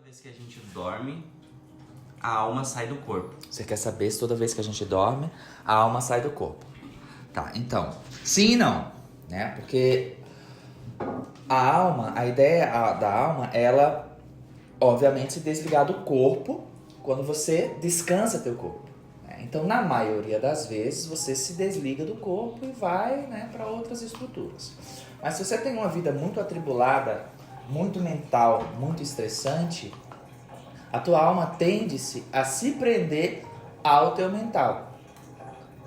vez que a gente dorme, a alma sai do corpo. Você quer saber se toda vez que a gente dorme, a alma sai do corpo? Tá, então, sim e não, né? Porque a alma, a ideia da alma, ela obviamente se desligar do corpo quando você descansa teu corpo. Né? Então, na maioria das vezes, você se desliga do corpo e vai, né, para outras estruturas. Mas se você tem uma vida muito atribulada, muito mental, muito estressante, a tua alma tende-se a se prender ao teu mental,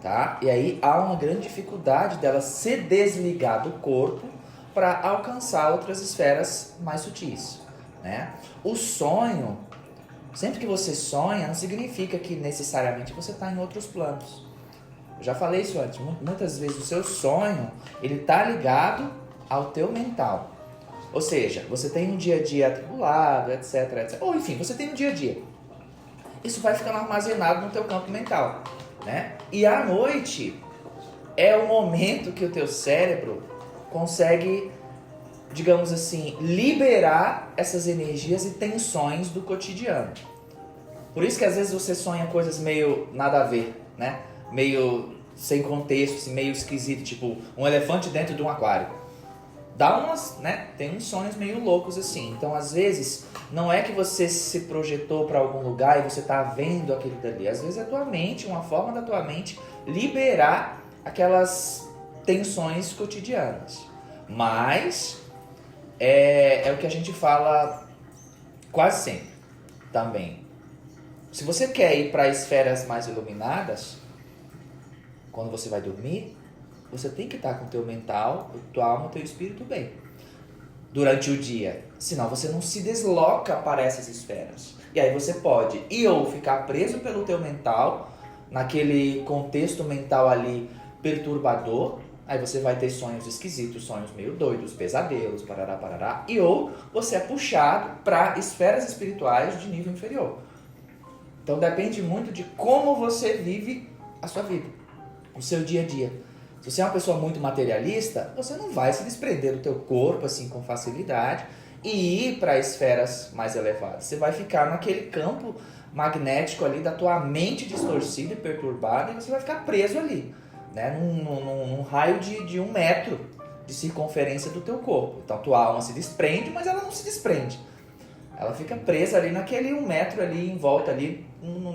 tá? E aí há uma grande dificuldade dela se desligar do corpo para alcançar outras esferas mais sutis, né? O sonho, sempre que você sonha, não significa que necessariamente você está em outros planos. Eu já falei isso antes, muitas vezes o seu sonho, ele está ligado ao teu mental. Ou seja, você tem um dia a dia atribulado, etc, etc. Ou enfim, você tem um dia a dia. Isso vai ficando armazenado no teu campo mental, né? E à noite é o momento que o teu cérebro consegue, digamos assim, liberar essas energias e tensões do cotidiano. Por isso que às vezes você sonha coisas meio nada a ver, né? Meio sem contexto, assim, meio esquisito, tipo um elefante dentro de um aquário. Dá umas, né? Tem uns sonhos meio loucos assim. Então, às vezes, não é que você se projetou para algum lugar e você tá vendo aquilo dali. Às vezes é a tua mente, uma forma da tua mente liberar aquelas tensões cotidianas. Mas é o que a gente fala quase sempre também. Se você quer ir para esferas mais iluminadas, quando você vai dormir, você tem que estar com o teu mental, tua alma, o teu espírito bem durante o dia. Senão você não se desloca para essas esferas. E aí você pode ou ficar preso pelo teu mental, naquele contexto mental ali perturbador. Aí você vai ter sonhos esquisitos, sonhos meio doidos, pesadelos, parará, parará. Ou você é puxado para esferas espirituais de nível inferior. Então depende muito de como você vive a sua vida, o seu dia a dia. Se você é uma pessoa muito materialista, você não vai se desprender do teu corpo assim com facilidade e ir para esferas mais elevadas. Você vai ficar naquele campo magnético ali da tua mente distorcida e perturbada e você vai ficar preso ali, né? Num raio de 1 metro de circunferência do teu corpo. Então tua alma se desprende, mas ela não se desprende. Ela fica presa ali naquele 1 metro ali em volta ali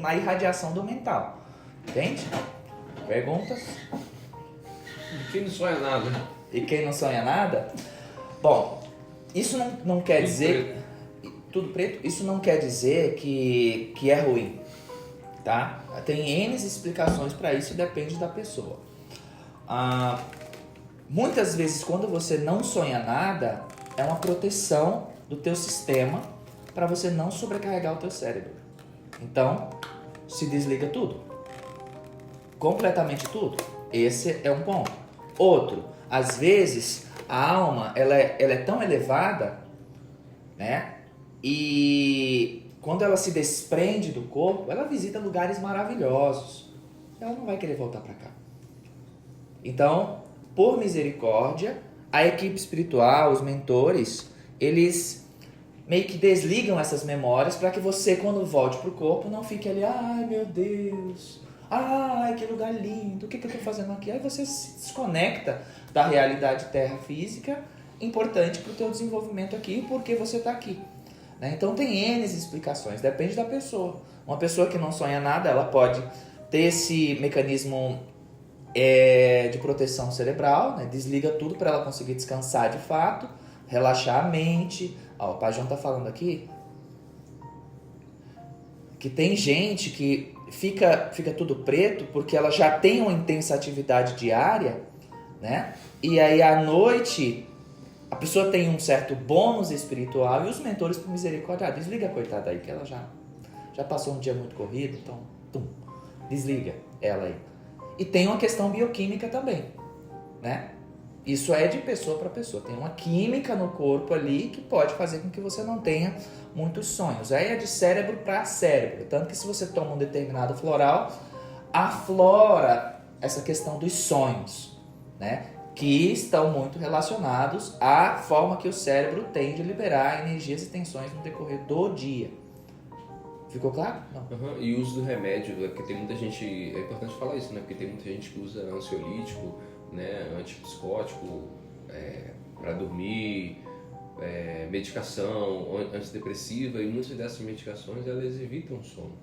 na irradiação do mental. Entende? Perguntas? E quem não sonha nada? E quem não sonha nada? Bom, isso não quer Tudo dizer... preto. Tudo preto? Isso não quer dizer que é ruim, tá? Tem N explicações para isso, depende da pessoa. Muitas vezes, quando você não sonha nada, é uma proteção do teu sistema para você não sobrecarregar o teu cérebro. Então, se desliga tudo. Completamente tudo. Esse é um ponto. Outro, às vezes a alma ela é tão elevada, né? E quando ela se desprende do corpo, ela visita lugares maravilhosos. Ela não vai querer voltar para cá. Então, por misericórdia, a equipe espiritual, os mentores, eles meio que desligam essas memórias para que você, quando volte pro corpo, não fique ali, ai meu Deus, ai que lugar lindo, o que eu tô fazendo aqui? Aí você se desconecta da realidade terra física, importante para o teu desenvolvimento aqui, porque você está aqui. Né? Então tem N explicações, depende da pessoa. Uma pessoa que não sonha nada, ela pode ter esse mecanismo de proteção cerebral, né? Desliga tudo para ela conseguir descansar de fato, relaxar a mente. Ó, o Pai João tá falando aqui que tem gente que fica tudo preto porque ela já tem uma intensa atividade diária, né? E aí à noite a pessoa tem um certo bônus espiritual e os mentores, por misericórdia, desliga a coitada aí, que ela já passou um dia muito corrido, então desliga ela aí. E tem uma questão bioquímica também, né? Isso é de pessoa para pessoa. Tem uma química no corpo ali que pode fazer com que você não tenha muitos sonhos. Aí é de cérebro para cérebro. Tanto que se você toma um determinado floral, aflora essa questão dos sonhos, né? que estão muito relacionados à forma que o cérebro tem de liberar energias e tensões no decorrer do dia. Ficou claro? Não. Uhum. E o uso do remédio, porque tem muita gente, é importante falar isso, né? Porque tem muita gente que usa ansiolítico, né? Antipsicótico, para dormir, medicação antidepressiva, e muitas dessas medicações elas evitam o sono.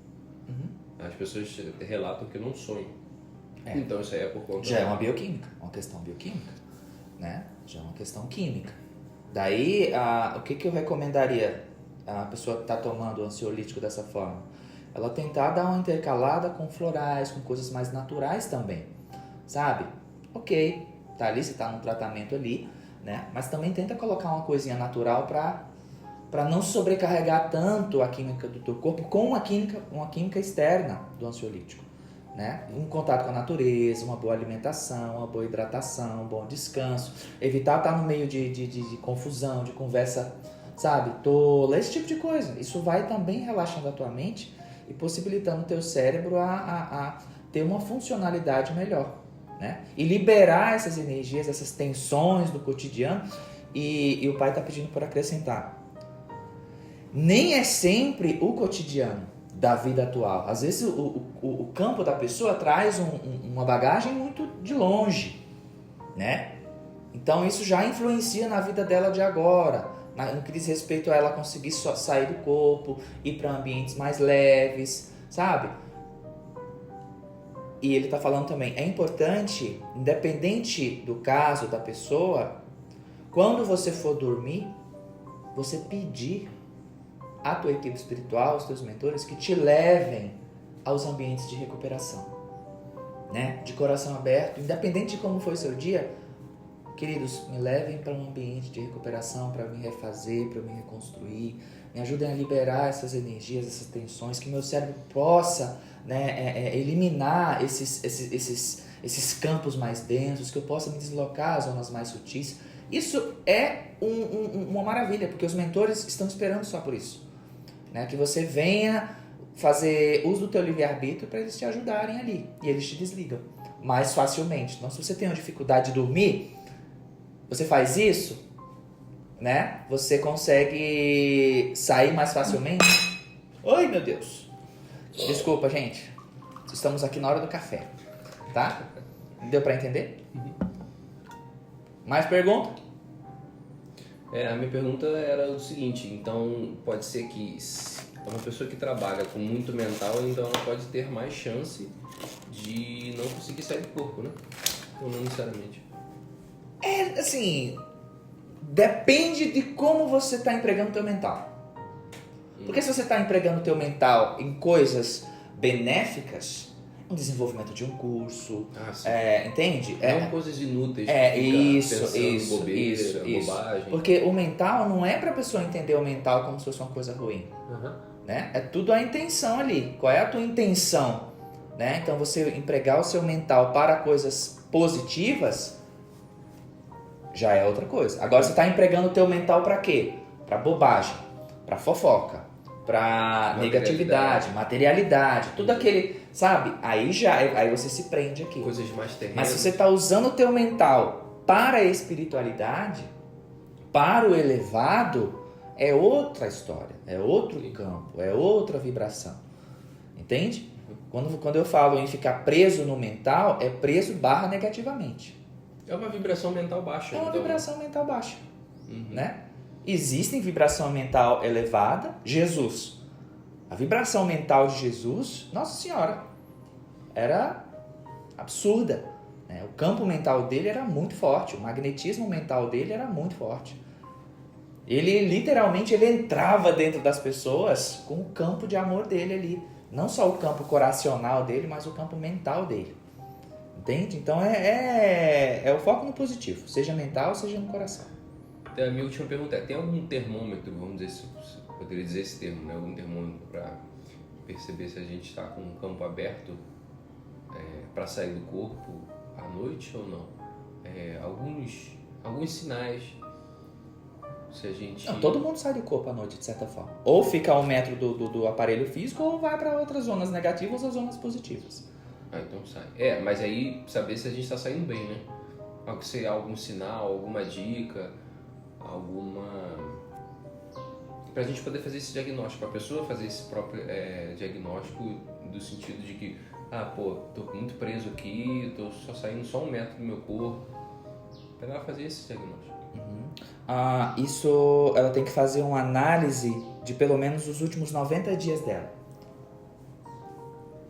As pessoas relatam que não sonham. Então isso aí é por conta... Já é uma bioquímica, uma questão bioquímica, né? Já é uma questão química. Daí, o que eu recomendaria a pessoa que está tomando o ansiolítico dessa forma? Ela tentar dar uma intercalada com florais, com coisas mais naturais também, sabe? Ok, tá ali, você tá num tratamento ali, né? Mas também tenta colocar uma coisinha natural para não sobrecarregar tanto a química do teu corpo com uma química externa do ansiolítico, né? Um contato com a natureza, uma boa alimentação, uma boa hidratação, um bom descanso, evitar estar no meio de confusão, de conversa, sabe, tola, esse tipo de coisa. Isso vai também relaxando a tua mente e possibilitando o teu cérebro a ter uma funcionalidade melhor, né? E liberar essas energias, essas tensões do cotidiano. E o pai está pedindo para acrescentar. Nem é sempre o cotidiano da vida atual. Às vezes o campo da pessoa traz uma bagagem muito de longe, né? Então isso já influencia na vida dela de agora, no que diz respeito a ela conseguir sair do corpo, ir para ambientes mais leves, sabe? E ele está falando também, é importante, independente do caso da pessoa, quando você for dormir, você pedir à tua equipe espiritual, aos teus mentores, que te levem aos ambientes de recuperação, né? De coração aberto, independente de como foi o seu dia, queridos, me levem para um ambiente de recuperação, para me refazer, para me reconstruir, me ajudem a liberar essas energias, essas tensões, que meu cérebro possa, né, eliminar esses campos mais densos, que eu possa me deslocar às zonas mais sutis. Isso é uma maravilha, porque os mentores estão esperando só por isso, né? Que você venha fazer uso do teu livre-arbítrio para eles te ajudarem ali, e eles te desligam mais facilmente. Então, se você tem uma dificuldade de dormir, você faz isso, né? Você consegue sair mais facilmente. Oi, meu Deus. Desculpa, gente. Estamos aqui na hora do café, tá? Deu pra entender? Mais pergunta? A minha pergunta era o seguinte, então pode ser que uma pessoa que trabalha com muito mental, então ela pode ter mais chance de não conseguir sair do corpo, né? Ou não necessariamente? Assim, depende de como você está empregando o teu mental. Porque se você está empregando o teu mental em coisas benéficas, um desenvolvimento de um curso, entende? Não coisas inúteis. Isso. Bobagem. Porque o mental não é para a pessoa entender o mental como se fosse uma coisa ruim. Né? É tudo a intenção ali. Qual é a tua intenção? Né? Então você empregar o seu mental para coisas positivas já é outra coisa. Agora você está empregando o teu mental para quê? Para bobagem, para fofoca, para negatividade, materialidade, tudo aquele, sabe? Aí você se prende aqui. Coisas mais terrenas. Mas se você está usando o teu mental para a espiritualidade, para o elevado, é outra história, é outro campo, é outra vibração. Entende? Quando eu falo em ficar preso no mental, é preso / negativamente. É uma vibração mental baixa. É uma vibração mental baixa, né? Existem vibração mental elevada. Jesus, a vibração mental de Jesus, Nossa Senhora, era absurda, né? O campo mental dele era muito forte, o magnetismo mental dele era muito forte. Ele literalmente entrava dentro das pessoas com o campo de amor dele ali. Não só o campo coracional dele, mas o campo mental dele. Entende? Então é o foco no positivo, seja mental, seja no coração. Então, a minha última pergunta é, tem algum termômetro, vamos dizer, poderia dizer esse termo, né? Algum termômetro para perceber se a gente está com um campo aberto para sair do corpo à noite ou não? Alguns sinais, se a gente... Não, todo mundo sai do corpo à noite, de certa forma. Ou fica a 1 metro do aparelho físico, ou vai para outras zonas negativas ou zonas positivas. Então sai. Mas aí saber se a gente está saindo bem, né? algum sinal, alguma dica, pra gente poder fazer esse diagnóstico, a pessoa fazer esse próprio diagnóstico do sentido de que, tô muito preso aqui, tô só saindo só 1 metro do meu corpo, para ela fazer esse diagnóstico. Isso, ela tem que fazer uma análise de pelo menos os últimos 90 dias dela.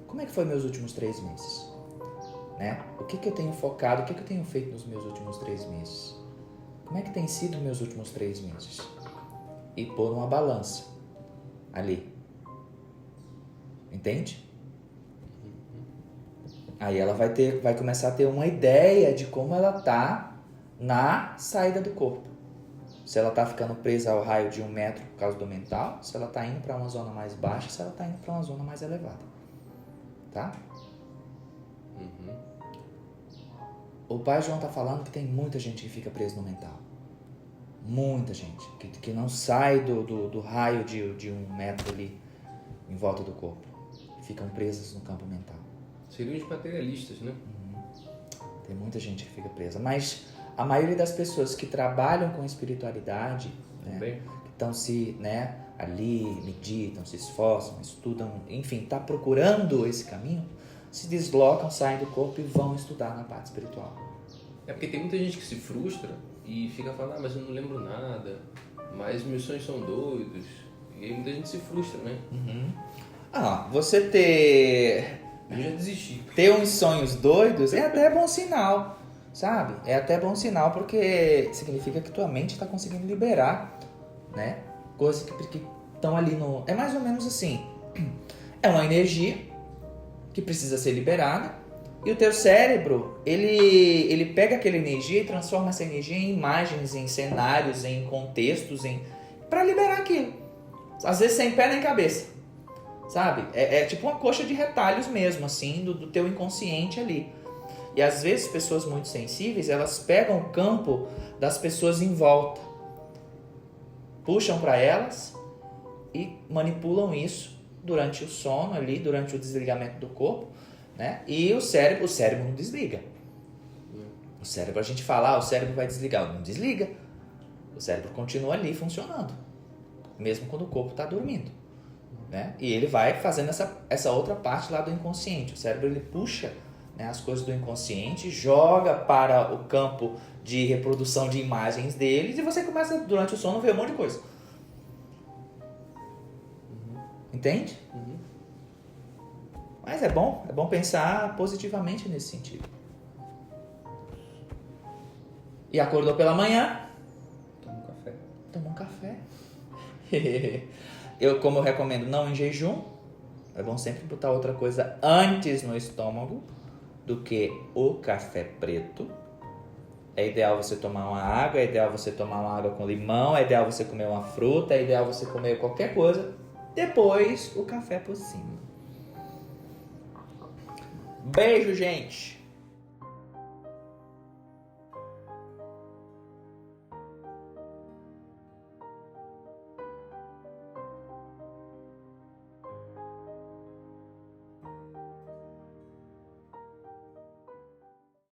Como é que foi meus últimos 3 meses? Né? O que eu tenho focado, o que eu tenho feito nos meus últimos 3 meses? Como é que tem sido meus últimos 3 meses? E pôr uma balança ali. Entende? Aí ela vai começar a ter uma ideia de como ela tá na saída do corpo. Se ela tá ficando presa ao raio de 1 metro por causa do mental, se ela tá indo para uma zona mais baixa, se ela tá indo para uma zona mais elevada. Tá? O pai João tá falando que tem muita gente que fica preso no mental. Muita gente. Que não sai do raio de 1 metro ali em volta do corpo. Ficam presas no campo mental. Seriam os materialistas, né? Tem muita gente que fica presa. Mas a maioria das pessoas que trabalham com espiritualidade, né, que estão ali, meditam, se esforçam, estudam, enfim, tá procurando esse caminho, se deslocam, saem do corpo e vão estudar na parte espiritual. É porque tem muita gente que se frustra e fica falando, mas eu não lembro nada, mas meus sonhos são doidos. E aí muita gente se frustra, né? Você ter Eu já desisti. Ter uns sonhos doidos é até bom sinal, sabe? É até bom sinal porque significa que tua mente está conseguindo liberar, né? Coisas que estão ali no... É mais ou menos assim. É uma energia que precisa ser liberada e o teu cérebro, ele pega aquela energia e transforma essa energia em imagens, em cenários, em contextos, para liberar aquilo. Às vezes sem pé nem cabeça. Sabe? É tipo uma coxa de retalhos mesmo, assim, do teu inconsciente ali. E às vezes pessoas muito sensíveis, elas pegam o campo das pessoas em volta, puxam para elas e manipulam isso durante o sono ali, durante o desligamento do corpo, né? E o cérebro não desliga. O cérebro, a gente fala, o cérebro vai desligar. Não desliga. O cérebro continua ali funcionando, mesmo quando o corpo está dormindo. Né? E ele vai fazendo essa outra parte lá do inconsciente. O cérebro ele puxa, né, as coisas do inconsciente, joga para o campo de reprodução de imagens deles e você começa durante o sono a ver um monte de coisa. Entende? Mas é bom pensar positivamente nesse sentido. E acordou pela manhã, tomou um café. Como eu recomendo, não em jejum. É bom sempre botar outra coisa antes no estômago do que o café preto. É ideal você tomar uma água, é ideal você tomar uma água com limão, é ideal você comer uma fruta, é ideal você comer qualquer coisa. Depois, o café por cima. Beijo, gente!